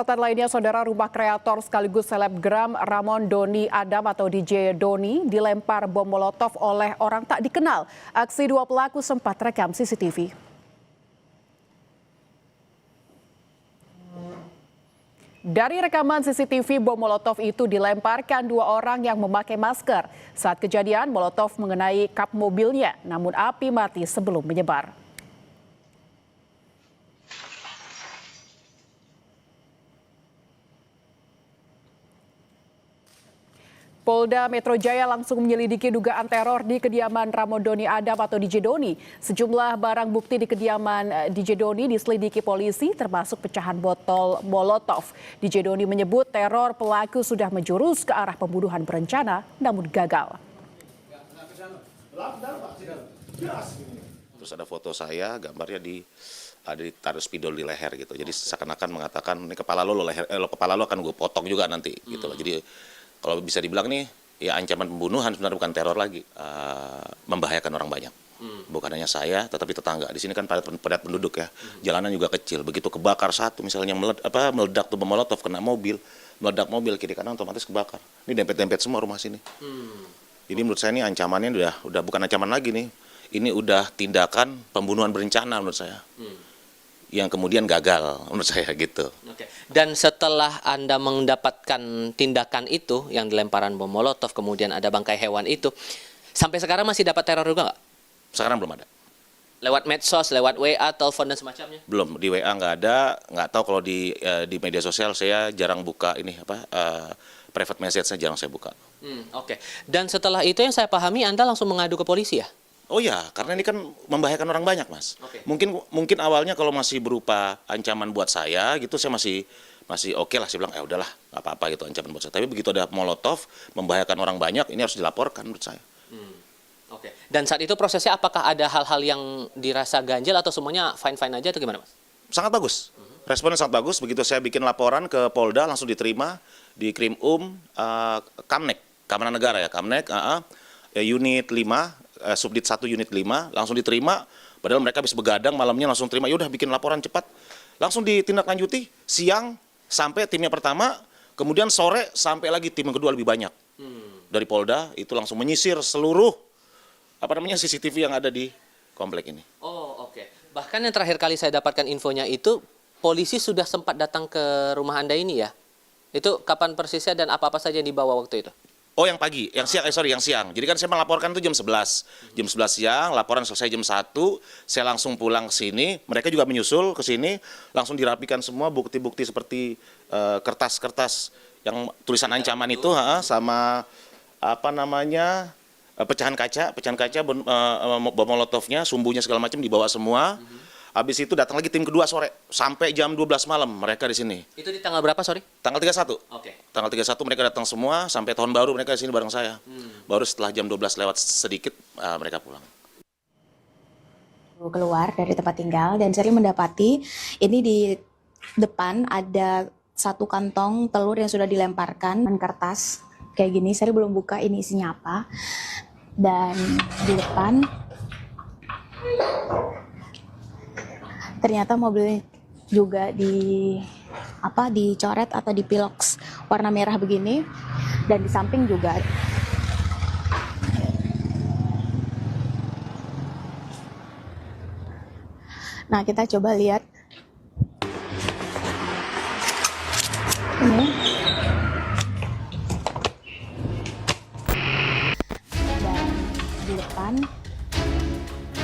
Catatan lainnya, saudara, rumah kreator sekaligus selebgram Ramon Doni Adam atau DJ Doni dilempar bom molotov oleh orang tak dikenal. Aksi dua pelaku sempat rekam CCTV. Dari rekaman CCTV, bom molotov itu dilemparkan dua orang yang memakai masker. Saat kejadian, molotov mengenai kap mobilnya, namun api mati sebelum menyebar. Polda Metro Jaya langsung menyelidiki dugaan teror di kediaman Ramon Doni Adam atau DJ Doni. Sejumlah barang bukti di kediaman DJ Doni diselidiki polisi, termasuk pecahan botol molotov. DJ Doni menyebut teror pelaku sudah menjurus ke arah pembunuhan berencana, namun gagal. Terus ada foto saya, gambarnya ada ditaruh spidol di leher gitu. Jadi seakan-akan mengatakan ini kepala lo kepala lo akan gue potong juga nanti gitu loh. Jadi kalau bisa dibilang nih, ya ancaman pembunuhan sebenarnya bukan teror lagi, membahayakan orang banyak. Bukan hanya saya, tetapi tetangga. Di sini kan padat penduduk ya, jalanan juga kecil. Begitu kebakar satu, misalnya meledak tuh bom molotov kena mobil, meledak mobil kiri kanan otomatis kebakar. Ini dempet-dempet semua rumah sini. Jadi menurut saya ini ancamannya udah bukan ancaman lagi nih, ini udah tindakan pembunuhan berencana menurut saya. Yang kemudian gagal menurut saya gitu. Oke. Dan setelah Anda mendapatkan tindakan itu, yang dilemparan bom molotov, kemudian ada bangkai hewan itu, sampai sekarang masih dapat teror juga nggak? Sekarang belum ada. Lewat medsos, lewat WA, telepon dan semacamnya? Belum, di WA nggak ada, nggak tahu kalau di media sosial saya jarang buka ini private message saya jarang saya buka. Oke. Dan setelah itu yang saya pahami Anda langsung mengadu ke polisi ya? Oh ya, karena ini kan membahayakan orang banyak, Mas. Oke. Mungkin awalnya kalau masih berupa ancaman buat saya gitu, saya masih oke lah, saya bilang ya udahlah, nggak apa-apa gitu ancaman buat saya. Tapi begitu ada molotov membahayakan orang banyak, ini harus dilaporkan menurut saya. Oke. Dan saat itu prosesnya apakah ada hal-hal yang dirasa ganjil atau semuanya fine-fine aja atau gimana, Mas? Sangat bagus. Responnya sangat bagus. Begitu saya bikin laporan ke Polda langsung diterima di Krimum Kamnek, Keamanan Negara ya, Kamnek, unit 5. Subdit 1 unit 5 langsung diterima, padahal mereka habis begadang malamnya langsung terima, yaudah bikin laporan cepat, langsung ditindaklanjuti siang sampai timnya pertama, kemudian sore sampai lagi tim yang kedua lebih banyak dari Polda itu langsung menyisir seluruh CCTV yang ada di komplek ini. Oh oke. Bahkan yang terakhir kali saya dapatkan infonya itu polisi sudah sempat datang ke rumah Anda ini ya? Itu kapan persisnya dan apa-apa saja yang dibawa waktu itu? Oh yang pagi, yang siang, yang siang. Jadi kan saya melaporkan itu jam 11. Jam 11 siang, laporan selesai jam 1, saya langsung pulang ke sini. Mereka juga menyusul ke sini, langsung dirapikan semua bukti-bukti seperti kertas-kertas yang tulisan ancaman itu, sama pecahan kaca, bom molotovnya, sumbunya segala macam dibawa semua. Habis itu datang lagi tim kedua sore, sampai jam 12 malam mereka di sini. Itu di tanggal berapa, sorry? Tanggal 31. Oke. Tanggal 31 mereka datang semua, sampai tahun baru mereka di sini bareng saya. Baru setelah jam 12 lewat sedikit, mereka pulang. Keluar dari tempat tinggal dan sering mendapati ini di depan ada satu kantong telur yang sudah dilemparkan dan kertas kayak gini. Saya belum buka ini isinya apa. Dan di depan ternyata mobil juga dicoret atau dipiloks warna merah begini, dan di samping juga nah kita coba lihat ini dan di depan.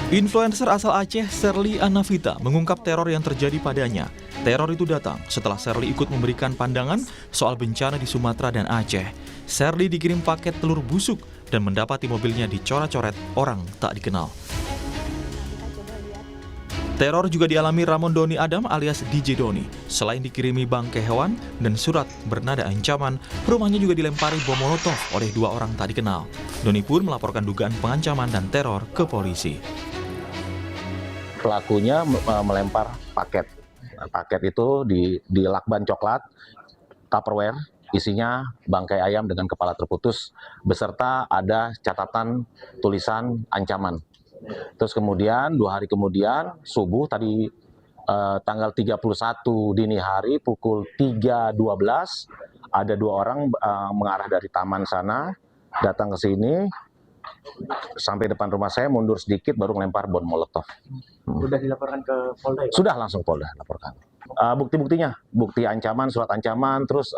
Influencer asal Aceh, Sherly Anavita, mengungkap teror yang terjadi padanya. Teror itu datang setelah Sherly ikut memberikan pandangan soal bencana di Sumatera dan Aceh. Sherly dikirim paket telur busuk dan mendapati mobilnya dicoret-coret orang tak dikenal. Teror juga dialami Ramon Doni Adam alias DJ Doni. Selain dikirimi bangkai hewan dan surat bernada ancaman, rumahnya juga dilempari bom molotov oleh dua orang tak dikenal. Doni pun melaporkan dugaan pengancaman dan teror ke polisi. Pelakunya melempar paket. Paket itu di lakban coklat, Tupperware, isinya bangkai ayam dengan kepala terputus, beserta ada catatan tulisan ancaman. Terus kemudian 2 hari kemudian subuh tadi tanggal 31 dini hari pukul 3.12 ada 2 orang mengarah dari taman sana datang ke sini sampai depan rumah saya, mundur sedikit baru melempar bom molotov. Sudah dilaporkan ke Polda ya? Sudah langsung Polda laporkan. Bukti-buktinya, bukti ancaman, surat ancaman, terus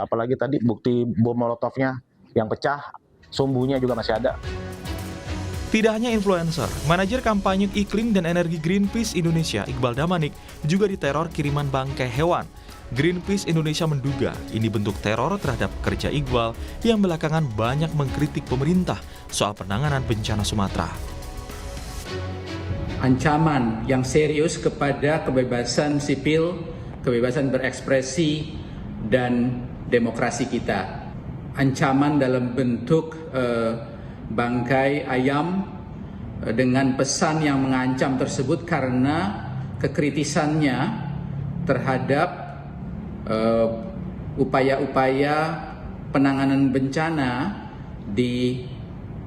apalagi tadi bukti bom molotovnya yang pecah, sumbunya juga masih ada. Tidak hanya influencer, manajer kampanye iklim dan energi Greenpeace Indonesia, Iqbal Damanik, juga diteror kiriman bangkai hewan. Greenpeace Indonesia menduga ini bentuk teror terhadap kerja Iqbal yang belakangan banyak mengkritik pemerintah soal penanganan bencana Sumatera. Ancaman yang serius kepada kebebasan sipil, kebebasan berekspresi, dan demokrasi kita. Ancaman dalam bentuk bangkai ayam dengan pesan yang mengancam tersebut karena kekritisannya terhadap upaya-upaya penanganan bencana di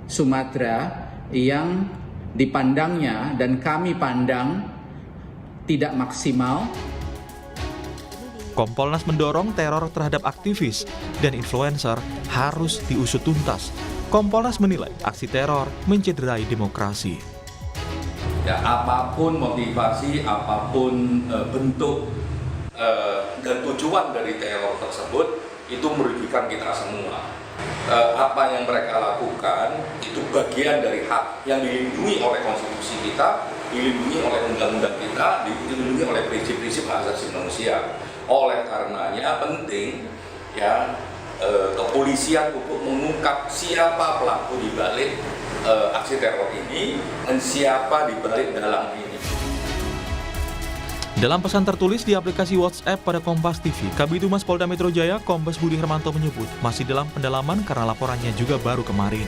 Sumatera yang dipandangnya dan kami pandang tidak maksimal. Kompolnas mendorong teror terhadap aktivis dan influencer harus diusut tuntas. Kompolnas menilai aksi teror mencederai demokrasi. Ya, apapun motivasi, apapun bentuk dan tujuan dari teror tersebut itu merugikan kita semua. Apa yang mereka lakukan itu bagian dari hak yang dilindungi oleh konstitusi kita, dilindungi oleh undang-undang kita, dilindungi oleh prinsip-prinsip hak asasi manusia. Oleh karenanya penting ya kepolisian untuk mengungkap siapa pelaku di balik aksi teror ini dan siapa di balik dalang ini. Dalam pesan tertulis di aplikasi WhatsApp pada Kompas TV, Kabid Humas Polda Metro Jaya, Kombes Budi Hermanto menyebut masih dalam pendalaman karena laporannya juga baru kemarin.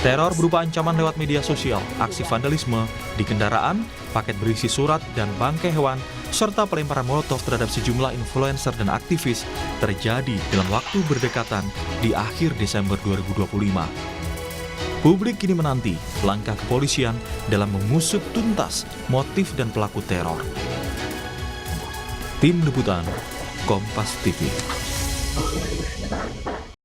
Teror berupa ancaman lewat media sosial, aksi vandalisme di kendaraan, paket berisi surat dan bangkai hewan, serta pelemparan molotov terhadap sejumlah influencer dan aktivis terjadi dalam waktu berdekatan di akhir Desember 2025. Publik kini menanti langkah kepolisian dalam mengusut tuntas motif dan pelaku teror. Tim Liputan, Kompas TV.